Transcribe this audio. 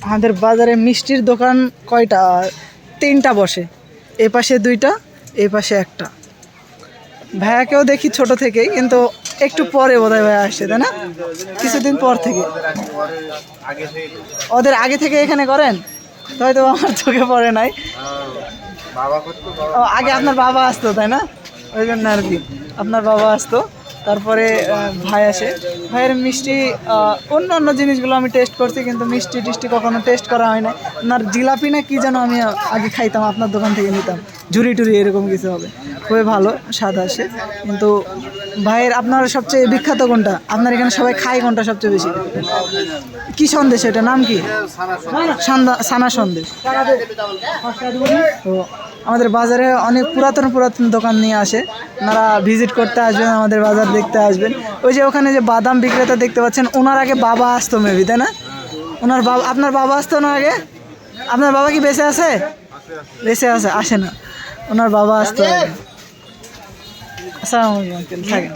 আমাদের বাজারে মিষ্টির দোকান কয়টা? 3টা বসে, এ পাশে 2টা, এই পাশে 1টা। ভাইয়াকেও দেখি ছোট থেকেই, কিন্তু একটু পরে বোধহয় ভাইয়া আসছে, তাই না? কিছুদিন পর থেকে। ওদের আগে থেকে এখানে করেন? হয়তো আমার চোখে পড়ে নাই। ও, আগে আপনার বাবা আসতো, তাই না? ওই জন্য আর কি আপনার বাবা আসতো, তারপরে ভাই আসে। ভাইয়ের মিষ্টি অন্য অন্য জিনিসগুলো আমি টেস্ট করছি, কিন্তু মিষ্টি টিষ্টি কখনো টেস্ট করা হয় না। আপনার জিলাপি না কি যেন আমি আগে খাইতাম, আপনার দোকান থেকে নিতাম, ঝুরি টুরি এরকম কিছু হবে, খুবই ভালো স্বাদ আসে। কিন্তু ভাইয়ের আপনার সবচেয়ে বিখ্যাত কোনটা? আপনার এখানে সবাই খায় কোনটা সবচেয়ে বেশি? কি সন্দেশ এটা, নাম কি? সানা সন্দেশ। তো আমাদের বাজারে অনেক পুরাতন পুরাতন দোকান নিয়ে আসে, আপনারা ভিজিট করতে আসবেন, আমাদের বাজার দেখতে আসবেন। ওই যে ওখানে যে বাদাম বিক্রেতা দেখতে পাচ্ছেন, ওনার আগে বাবা আসতো মেবি, তাই না? ওনার বাবা, আপনার বাবা আসতো না আগে? আপনার বাবা কি বেঁচে আছে? বেঁচে আছে, আসে না, ওনার বাবা আসতো। আসসালামু আলাইকুম, থাকেন।